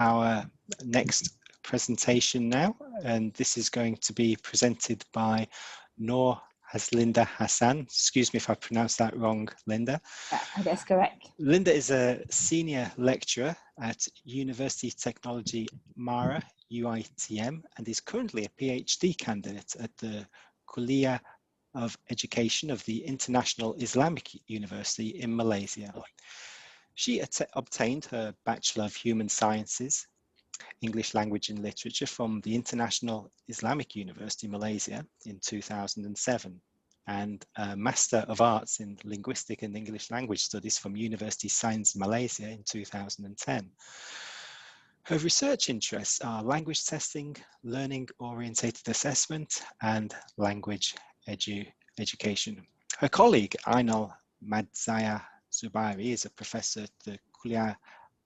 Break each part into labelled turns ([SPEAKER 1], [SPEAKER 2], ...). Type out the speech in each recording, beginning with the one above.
[SPEAKER 1] our next presentation now, and this is going to be presented by Noor Haslinda Hassan. Excuse me if I pronounced that wrong, Linda.
[SPEAKER 2] That's correct.
[SPEAKER 1] Linda is a senior lecturer at University Technology Mara, UITM, and is currently a PhD candidate at the Kuliah of Education of the International Islamic University in Malaysia. She obtained her Bachelor of Human Sciences, English Language and Literature from the International Islamic University Malaysia in 2007, and a Master of Arts in Linguistic and English Language Studies from University Science Malaysia in 2010. Her research interests are language testing, learning-orientated assessment, and language education. Her colleague, Ainul Madzaya Zubairi, is a professor at the Kuliah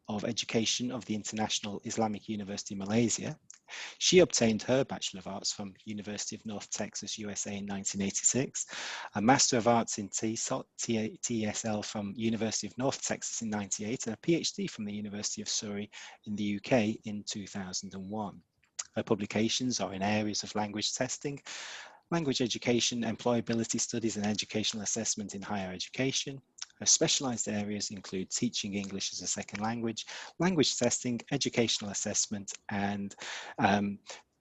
[SPEAKER 1] of Education of the International Islamic University Malaysia. She obtained her Bachelor of Arts from University of North Texas, USA in 1986, a Master of Arts in TESL from University of North Texas in 1998, and a PhD from the University of Surrey in the UK in 2001. Her publications are in areas of language testing, language education, employability studies, and educational assessment in higher education. Her specialized areas include teaching English as a second language, language testing, educational assessment, and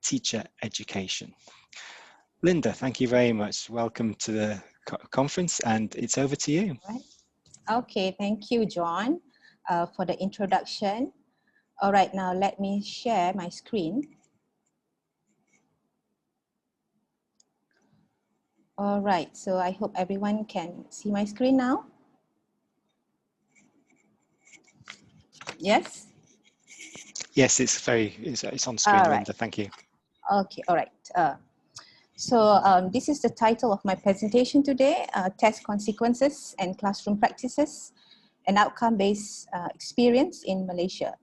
[SPEAKER 1] teacher education. Linda, thank you very much. Welcome to the conference, and it's over to you.
[SPEAKER 2] Okay, thank you, John, for the introduction. All right, now let me share my screen. All right, so I hope everyone can see my screen now. Yes?
[SPEAKER 1] Yes, it's on screen,
[SPEAKER 2] all right.
[SPEAKER 1] Linda, thank you.
[SPEAKER 2] Okay, all right. This is the title of my presentation today, Test Consequences and Classroom Practices, an Outcome-Based Experience in Malaysia.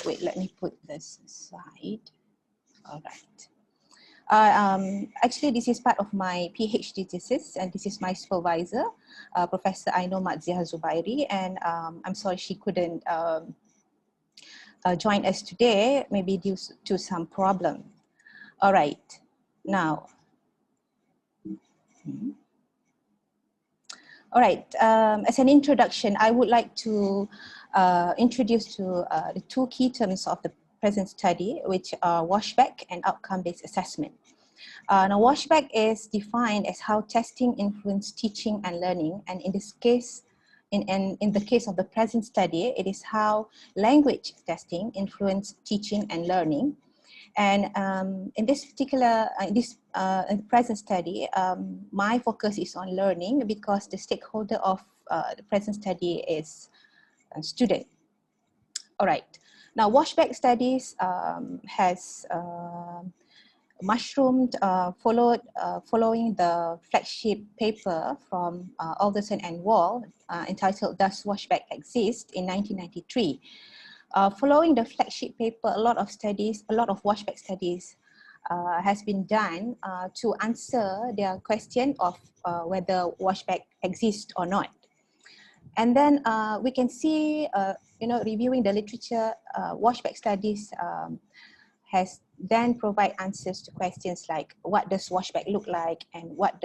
[SPEAKER 2] Wait, let me put this aside. All right. Actually, this is part of my PhD thesis, and this is my supervisor, Professor Ainul Madzaya Zubairi, and I'm sorry she couldn't join us today, maybe due to some problem. All right, now. All right, as an introduction, I would like to introduce to the two key terms of the present study, which are washback and outcome-based assessment. Now, washback is defined as how testing influences teaching and learning, and in this case, in the case of the present study, it is how language testing influences teaching and learning. And in this particular, in the present study, my focus is on learning because the stakeholder of the present study is a student. All right. Now, washback studies has mushroomed following the flagship paper from Alderson and Wall entitled "Does Washback Exist?" in 1993. Following the flagship paper, a lot of washback studies has been done to answer their question of whether washback exists or not. And then we can see, reviewing the literature, washback studies has then provide answers to questions like what does washback look like, and what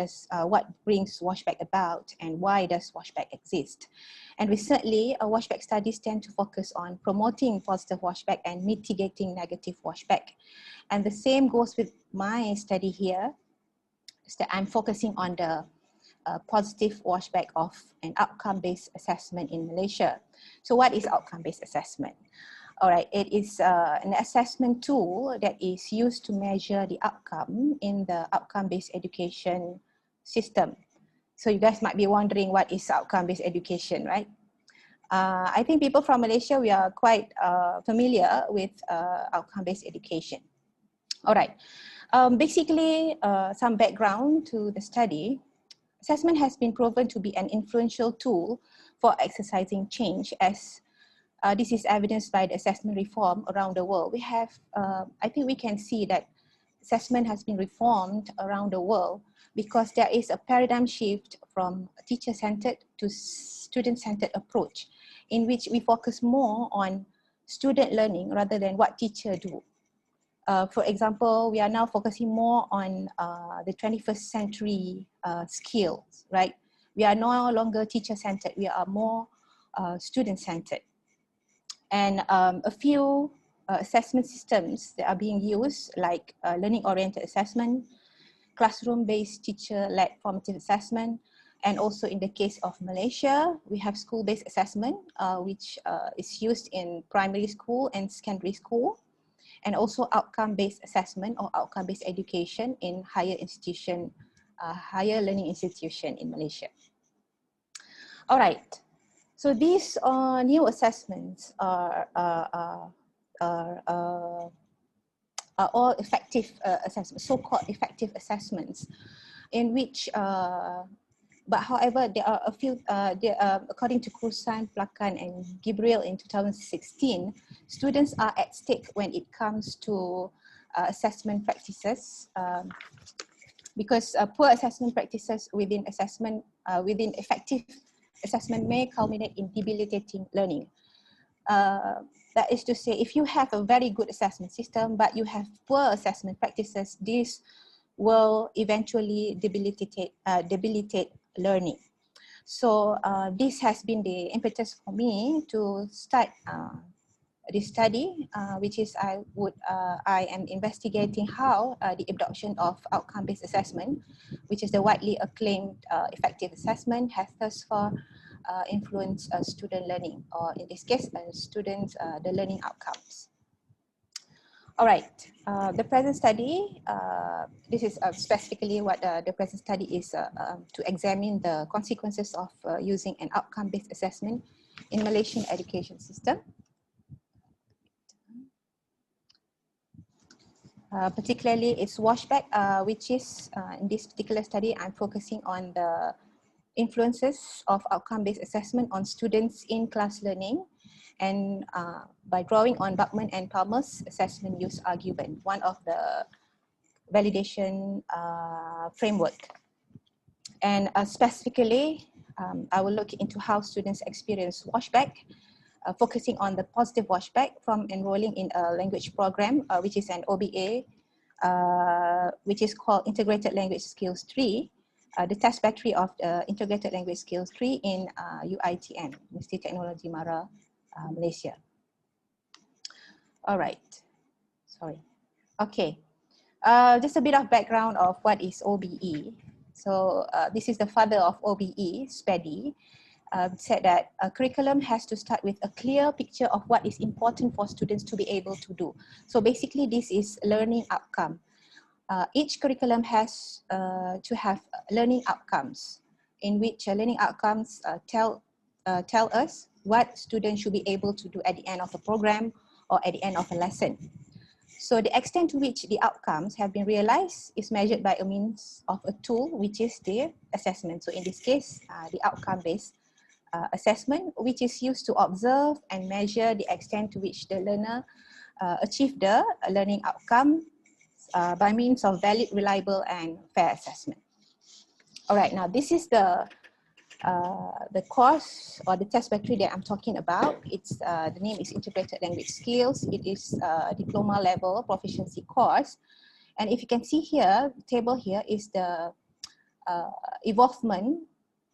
[SPEAKER 2] brings washback about, and why does washback exist. And recently, washback studies tend to focus on promoting positive washback and mitigating negative washback. And the same goes with my study here, is that I'm focusing on the positive washback of an outcome-based assessment in Malaysia. So what is outcome-based assessment? All right, it is an assessment tool that is used to measure the outcome in the outcome-based education system. So you guys might be wondering what is outcome-based education, right? I think people from Malaysia, we are quite familiar with outcome-based education. All right, basically some background to the study. Assessment has been proven to be an influential tool for exercising change, as this is evidenced by the assessment reform around the world. We have, I think we can see that assessment has been reformed around the world because there is a paradigm shift from teacher-centered to student-centered approach, in which we focus more on student learning rather than what teacher do. For example, we are now focusing more on the 21st century skills, right? We are no longer teacher-centered, we are more student-centered. And a few assessment systems that are being used, like learning-oriented assessment, classroom-based teacher-led formative assessment, and also in the case of Malaysia, we have school-based assessment, which is used in primary school and secondary school, and also outcome-based assessment or outcome-based education in higher institution, higher learning institution in Malaysia. All right, so these new assessments are all effective assessments, so-called effective assessments, in which, but however, there are a few, according to Kursan, Plakan, and Gibril in 2016, students are at stake when it comes to assessment practices, because poor assessment practices within assessment, within effective assessment may culminate in debilitating learning. That is to say, if you have a very good assessment system, but you have poor assessment practices, this will eventually debilitate learning. So this has been the impetus for me to start this study, which is I am investigating how the adoption of outcome-based assessment, which is the widely acclaimed effective assessment, has thus far influenced student learning, or in this case, students, the learning outcomes. All right, the present study, this is specifically what the present study is to examine the consequences of using an outcome-based assessment in Malaysian education system. Particularly its washback, which is in this particular study, I'm focusing on the influences of outcome-based assessment on students in class learning, and by drawing on Bachman and Palmer's assessment use argument, one of the validation framework. And specifically, I will look into how students experience washback, focusing on the positive washback from enrolling in a language program, which is an OBA, which is called Integrated Language Skills 3, the test battery of the Integrated Language Skills 3 in UITM, University Technology Mara, Malaysia. All right, sorry. Okay, just a bit of background of what is OBE. So this is the father of OBE, SPEDI, said that a curriculum has to start with a clear picture of what is important for students to be able to do. So basically this is learning outcome. Each curriculum has to have learning outcomes, in which learning outcomes tell us what students should be able to do at the end of a program or at the end of a lesson. So the extent to which the outcomes have been realized is measured by a means of a tool, which is the assessment. So in this case, the outcome-based assessment, which is used to observe and measure the extent to which the learner achieved the learning outcome by means of valid, reliable, and fair assessment. All right, now this is the course or the test battery that I'm talking about. It's the name is Integrated Language Skills. It is a diploma level proficiency course, and if you can see here, the table here is the evolvement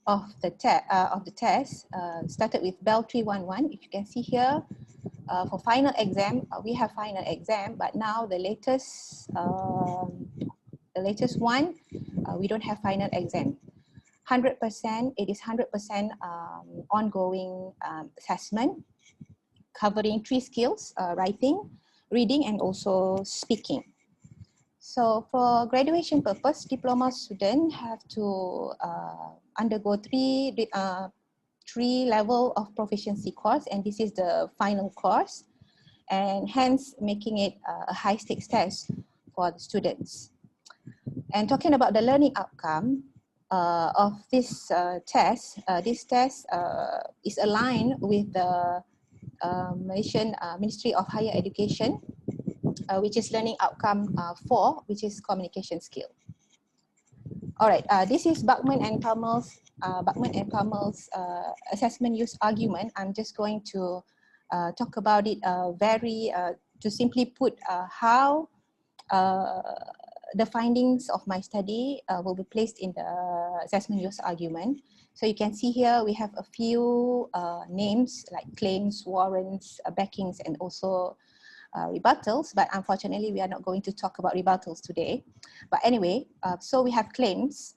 [SPEAKER 2] of the test. Started with Bell 311. If you can see here, for final exam, we have final exam, but now the latest one, we don't have final exam. 100%, it is 100% ongoing assessment, covering 3 skills, writing, reading, and also speaking. So for graduation purpose, diploma students have to undergo three level of proficiency course, and this is the final course, and hence making it a high stakes test for the students. And talking about the learning outcome of this test, this test is aligned with the Malaysian Ministry of Higher Education, which is learning outcome 4, which is communication skill. All right, this is Bachman and Palmer's assessment use argument. I'm just going to talk about it to simply put how the findings of my study will be placed in the assessment use argument. So you can see here we have a few names like claims, warrants, backings, and also rebuttals, but unfortunately we are not going to talk about rebuttals today. But anyway, so we have claims.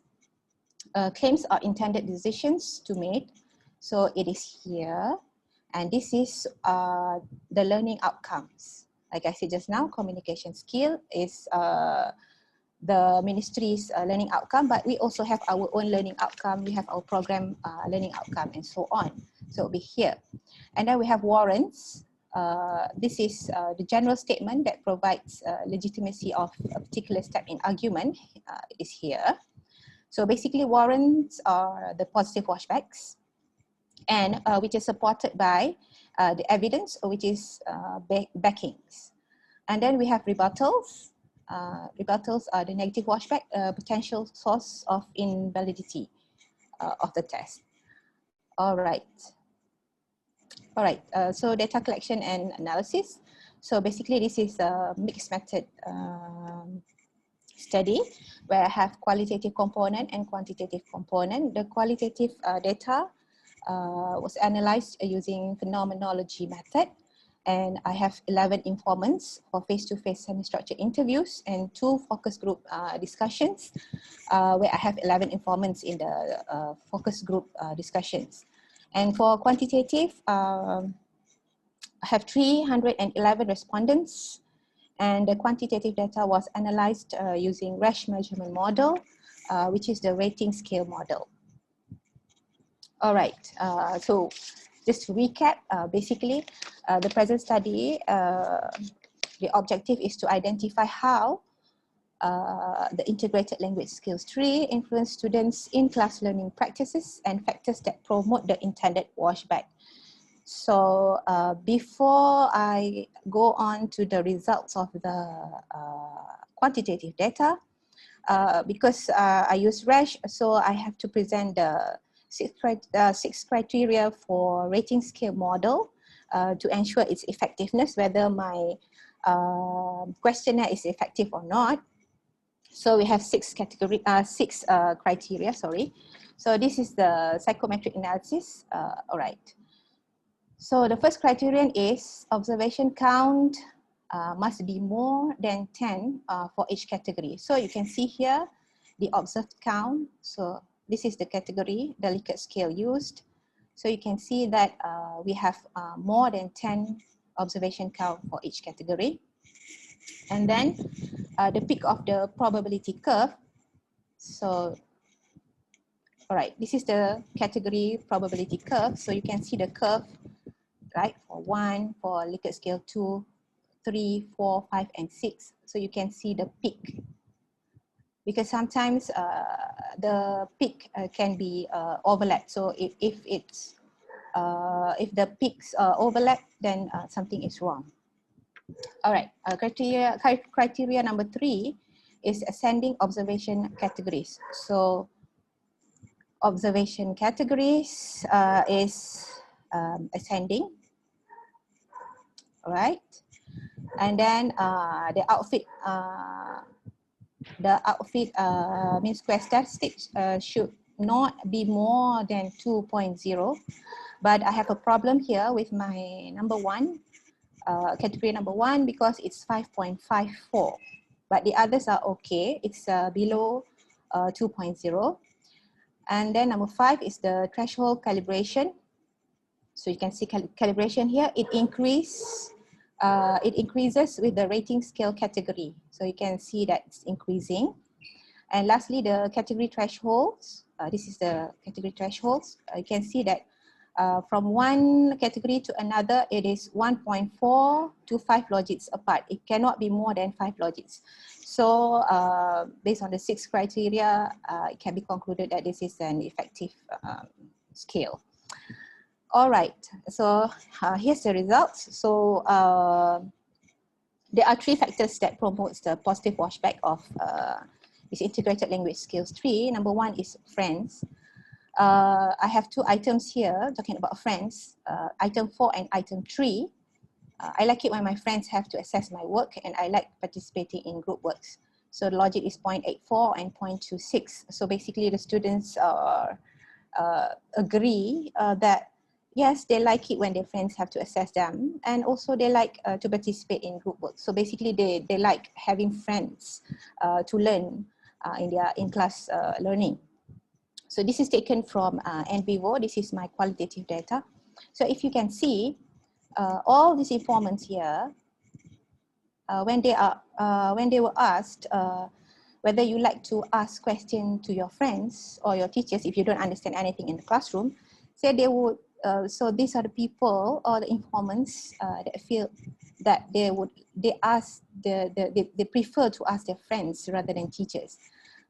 [SPEAKER 2] Claims are intended decisions to make. So it is here, and this is the learning outcomes. Like I said just now, communication skill is the ministry's learning outcome, but we also have our own learning outcome. We have our program learning outcome and so on. So it'll be here. And then we have warrants. This is the general statement that provides legitimacy of a particular step in argument is here. So basically warrants are the positive washbacks, and which is supported by the evidence, which is backings. And then we have rebuttals. Rebuttals are the negative washback, potential source of invalidity of the test. All right. All right, so data collection and analysis. So basically this is a mixed method study where I have qualitative component and quantitative component. The qualitative data was analyzed using phenomenology method, and I have 11 informants for face-to-face semi-structured interviews and 2 focus group discussions where I have 11 informants in the focus group discussions. And for quantitative, I have 311 respondents, and the quantitative data was analyzed using Rasch Measurement Model, which is the rating scale model. All right, so just to recap, basically, the present study, the objective is to identify how the integrated language skills tree influence students in class learning practices and factors that promote the intended washback. So before I go on to the results of the quantitative data, because I use Rasch, so I have to present the 6 criteria for rating scale model to ensure its effectiveness, whether my questionnaire is effective or not. So we have 6 criteria, sorry. So this is the psychometric analysis. All right. So the first criterion is observation count must be more than 10 for each category. So you can see here the observed count. So this is the category, the Likert scale used. So you can see that we have more than 10 observation count for each category. And then the peak of the probability curve. So, all right, this is the category probability curve. So you can see the curve, right, for 1, for Likert scale 2, 3, 4, 5, and 6. So you can see the peak. Because sometimes the peak can be overlapped. So if the peaks overlap, then something is wrong. All right, criteria number 3 is ascending observation categories. So observation categories is ascending, all right? And then the outfit mean square statistics should not be more than 2.0. But I have a problem here with my number 1. Category number 1 because it's 5.54, but the others are okay. It's below 2.0. And then number 5 is the threshold calibration. So you can see calibration here. It increases with the rating scale category. So you can see that it's increasing. And lastly, the category thresholds. This is the category thresholds. You can see that from one category to another, it is 1.4 to 5 logits apart. It cannot be more than 5 logits. So based on the 6 criteria, it can be concluded that this is an effective scale. All right, so here's the results. So there are 3 factors that promotes the positive washback of this integrated language skills tree. Number 1 is friends. I have two items here talking about friends, item 4 and item 3. I like it when my friends have to assess my work, and I like participating in group works. So the logic is 0.84 and 0.26. So basically the students agree that yes, they like it when their friends have to assess them, and also they like to participate in group work. So basically they like having friends to learn in their in-class learning. So this is taken from Nvivo. This is my qualitative data. So if you can see, all these informants here, when they were asked whether you like to ask questions to your friends or your teachers if you don't understand anything in the classroom, say they would. So these are the people or the informants that feel that they prefer to ask their friends rather than teachers.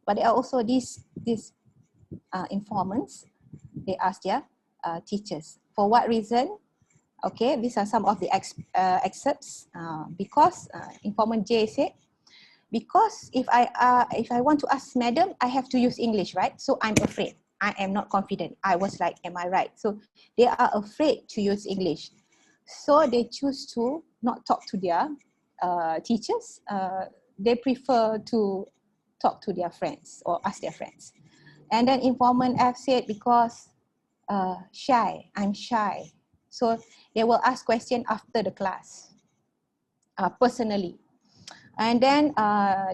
[SPEAKER 2] But there are also these informants, they ask their teachers. For what reason? Okay, these are some of the excerpts. Because informant J said, because if I want to ask madam, I have to use English, right? So I'm afraid. I am not confident. I was like, am I right? So they are afraid to use English. So they choose to not talk to their teachers. They prefer to talk to their friends or ask their friends. And then informant F said, because shy, I'm shy. So they will ask questions after the class, personally. And then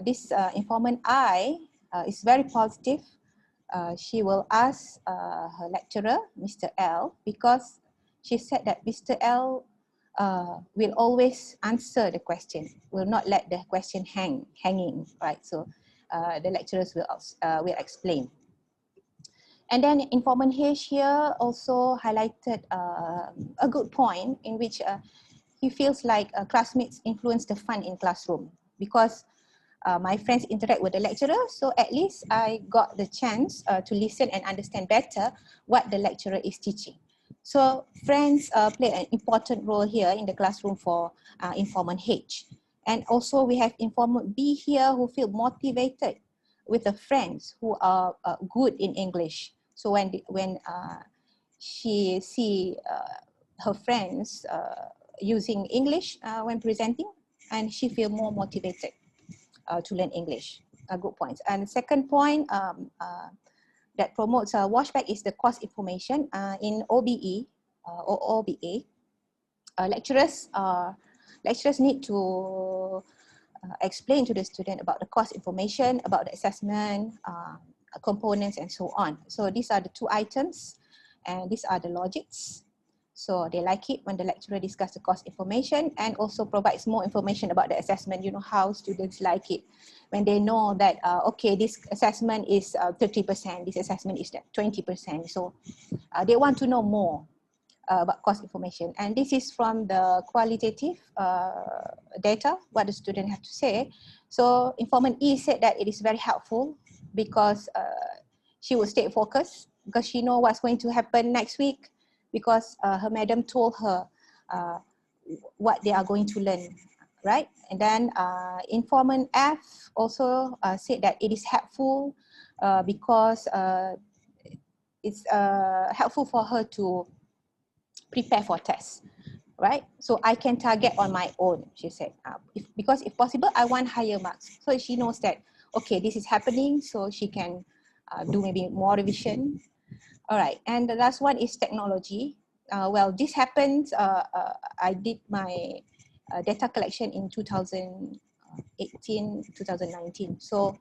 [SPEAKER 2] this informant I is very positive. She will ask her lecturer, Mr. L, because she said that Mr. L will always answer the question, will not let the question hanging, right? So the lecturers will explain. And then informant H here also highlighted a good point in which he feels like classmates influence the fun in classroom, because my friends interact with the lecturer, so at least I got the chance to listen and understand better what the lecturer is teaching. So friends play an important role here in the classroom for informant H. And also we have informant B here who feel motivated with the friends who are good in English. So when she see her friends using English when presenting, and she feel more motivated to learn English. Good points. And the second point that promotes washback is the course information in OBE or OBA. Lecturers need to explain to the student about the course information, about the assessment, components, and so on. So these are the two items, and these are the logics. So they like it when the lecturer discusses the course information and also provides more information about the assessment. You know how students like it when they know that, okay, this assessment is 30%, this assessment is 20%. So they want to know more about course information. And this is from the qualitative data, what the student have to say. So informant E said that it is very helpful because she will stay focused because she knows what's going to happen next week, because her madam told her what they are going to learn, right? And then informant F also said that it is helpful because it's helpful for her to prepare for tests, right? So I can target on my own, she said, because if possible, I want higher marks. So she knows that, okay, this is happening, so she can do maybe more revision. All right, and the last one is technology. Well, this happened, I did my data collection in 2018, 2019. So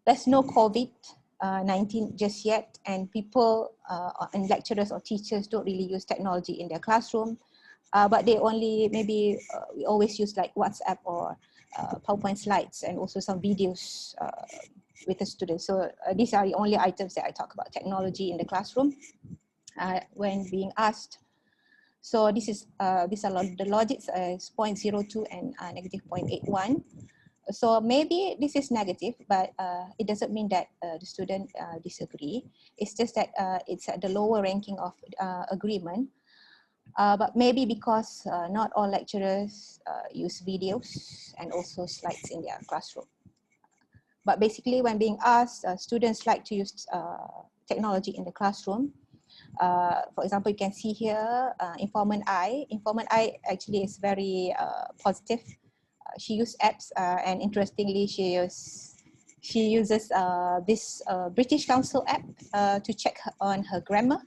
[SPEAKER 2] there's no COVID-19 just yet, and people and lecturers or teachers don't really use technology in their classroom, but they only maybe, we always use like WhatsApp or PowerPoint slides and also some videos with the students. So these are the only items that I talk about technology in the classroom when being asked. So this is these are the logics is 0.02 and negative 0.81. So maybe this is negative, but it doesn't mean that the student disagree. It's just that it's at the lower ranking of agreement. But maybe because not all lecturers use videos and also slides in their classroom. But basically when being asked, students like to use technology in the classroom. For example, you can see here informant I. Informant I actually is very positive. She uses apps, and interestingly, she uses this British Council app to check on her grammar.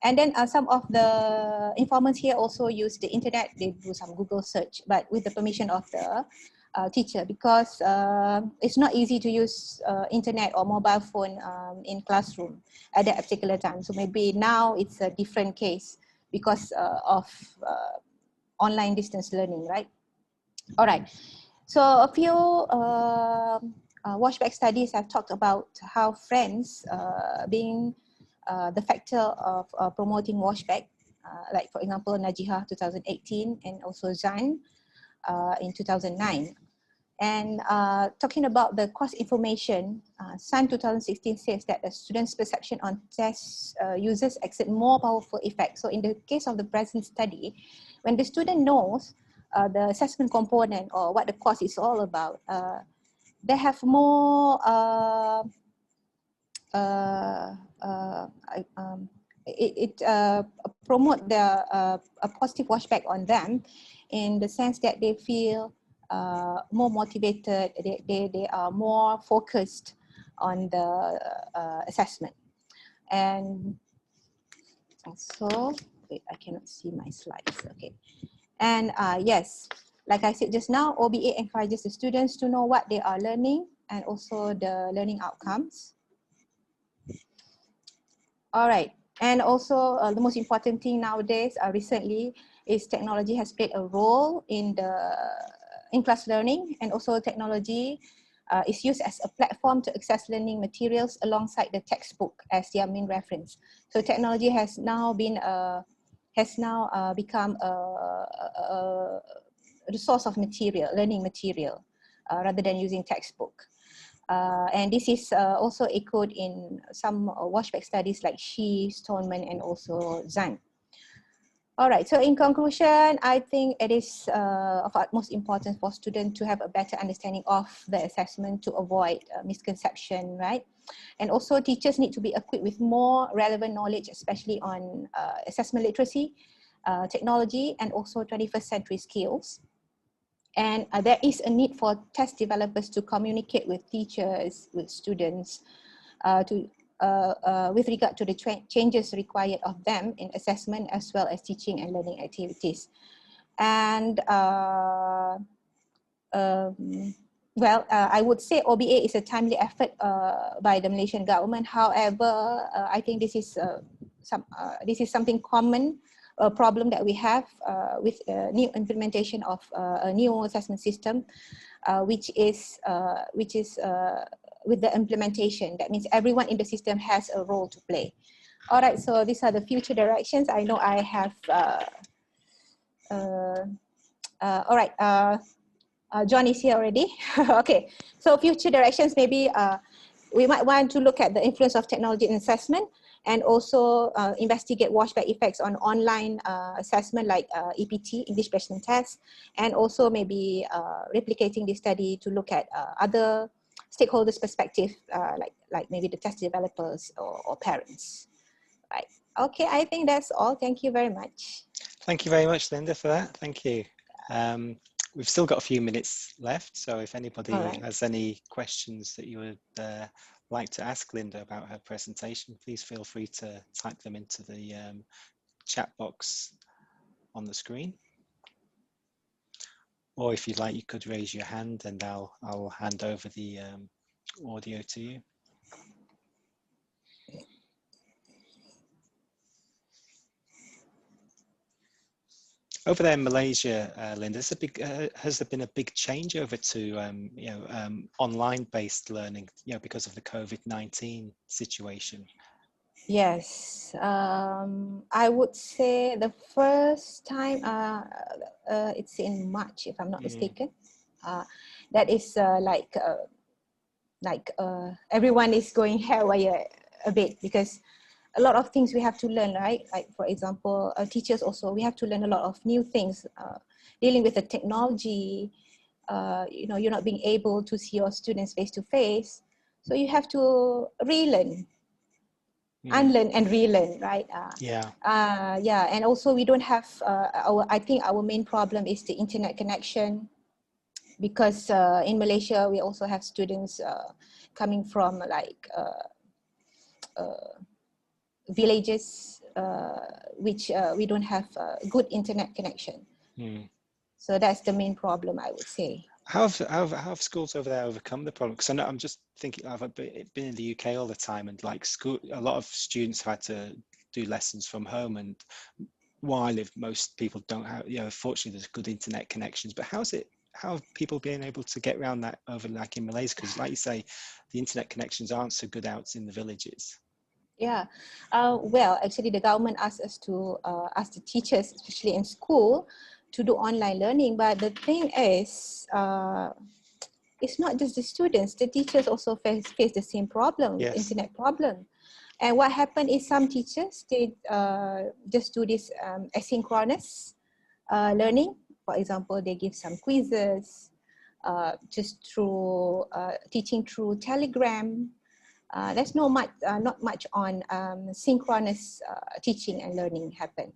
[SPEAKER 2] And then some of the informants here also use the internet. They do some Google search, but with the permission of the teacher, because it's not easy to use internet or mobile phone in classroom at that particular time. So maybe now it's a different case because of online distance learning, right? All right. So a few washback studies have talked about how friends being the factor of promoting washback, like for example, Najihah 2018 and also Zan in 2009. And talking about the course information, Sun 2016 says that the student's perception on test users exert more powerful effect. So in the case of the present study, when the student knows the assessment component or what the course is all about, they have more promote a positive washback on them, in the sense that they feel more motivated, they are more focused on the assessment. And so, wait, I cannot see my slides, okay. And yes, like I said just now, OBA encourages the students to know what they are learning and also the learning outcomes. All right, and also the most important thing nowadays, recently, is technology has played a role in in-class learning, and also technology is used as a platform to access learning materials alongside the textbook as their main reference. So technology has now become the source of material, learning material, rather than using textbook. And this is also echoed in some washback studies like Shi, Stoneman, and also Zhang. All right, so in conclusion, I think it is of utmost importance for students to have a better understanding of the assessment to avoid misconception, right? And also teachers need to be equipped with more relevant knowledge, especially on assessment literacy, technology, and also 21st century skills. And there is a need for test developers to communicate with teachers, with students, with regard to the changes required of them in assessment as well as teaching and learning activities. And I would say OBA is a timely effort by the Malaysian government. However, I think this is something common, a problem that we have with new implementation of a new assessment system, which is with the implementation. That means everyone in the system has a role to play. All right, so these are the future directions. I know I have, all right, John is here already. Okay, so future directions, maybe we might want to look at the influence of technology in assessment, and also investigate washback effects on online assessment like EPT, English Professional Test, and also maybe replicating this study to look at other stakeholders' perspective, like maybe the test developers or parents. Right. Okay, I think that's all. Thank you very much.
[SPEAKER 1] Thank you very much, Linda, for that. Thank you. We've still got a few minutes left, so if anybody has any questions that you would like to ask Linda about her presentation, please feel free to type them into the chat box on the screen. Or if you'd like, you could raise your hand and I'll hand over the audio to you. Over there in Malaysia, Linda, has there been a big change over to online-based learning, because of the COVID-19 situation?
[SPEAKER 2] Yes, I would say the first time, it's in March, if I'm not mistaken. That is everyone is going haywire a bit, because a lot of things we have to learn, right? Like for example, teachers also, we have to learn a lot of new things, dealing with the technology. You're not being able to see your students face to face, so you have to relearn. unlearn and relearn, right?
[SPEAKER 1] Yeah,
[SPEAKER 2] and also we don't have, I think our main problem is the internet connection, because in Malaysia, we also have students coming from like villages, which we don't have good internet connection. So that's the main problem, I would say.
[SPEAKER 1] How have schools over there overcome the problem? Because I'm just thinking, I've been in the UK all the time, and like a lot of students have had to do lessons from home, and where I live, most people don't have, fortunately there's good internet connections, but how have people been able to get around that over like in Malaysia? Because like you say, the internet connections aren't so good out in the villages.
[SPEAKER 2] Yeah, well, actually the government asked us to, ask the teachers, especially in school, to do online learning. But the thing is, it's not just the students, the teachers also face the same problem,
[SPEAKER 1] Yes.
[SPEAKER 2] internet problem. And what happened is some teachers, they just do this asynchronous learning. For example, they give some quizzes, just through teaching through Telegram. There's not much on synchronous teaching and learning happen.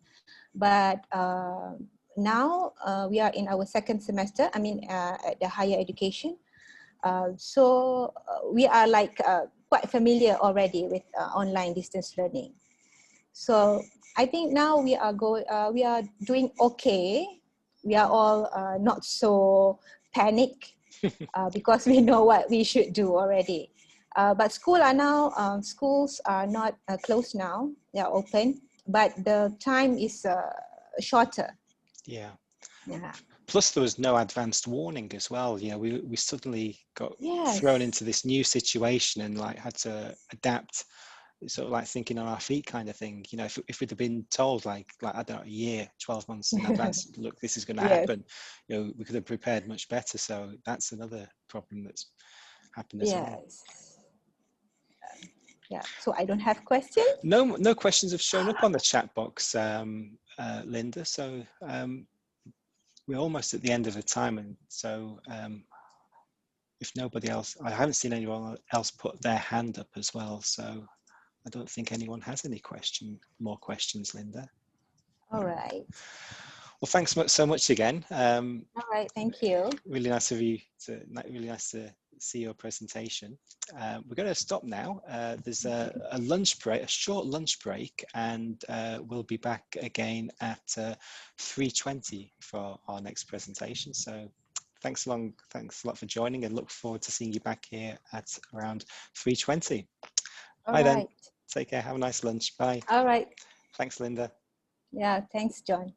[SPEAKER 2] But now we are in our second semester, at the higher education. So we are like quite familiar already with online distance learning. So I think now we are doing okay. We are all not so panic because we know what we should do already. But schools are not closed now. They are open, but the time is shorter.
[SPEAKER 1] Yeah.
[SPEAKER 2] Yeah.
[SPEAKER 1] Plus there was no advanced warning as well. We suddenly got thrown into this new situation and like had to adapt, sort of like thinking on our feet kind of thing. If we'd have been told like I don't know, a year, 12 months in advance, look, this is going to happen, we could have prepared much better. So that's another problem that's happened as well.
[SPEAKER 2] Yeah, so I don't have questions.
[SPEAKER 1] No questions have shown up on the chat box, Linda. So we're almost at the end of the time, and so if nobody else, I haven't seen anyone else put their hand up as well. So I don't think anyone has any more questions, Linda.
[SPEAKER 2] All right.
[SPEAKER 1] Well, thanks so much again.
[SPEAKER 2] All right, thank you.
[SPEAKER 1] Really nice of you really nice to see your presentation. We're going to stop now. There's a lunch break, a short lunch break, and we'll be back again at 3:20 for our next presentation. So thanks a lot for joining, and look forward to seeing you back here at around 3:20. Bye then. Take care. Have a nice lunch. Bye.
[SPEAKER 2] All right.
[SPEAKER 1] Thanks, Linda.
[SPEAKER 2] Yeah, thanks, John.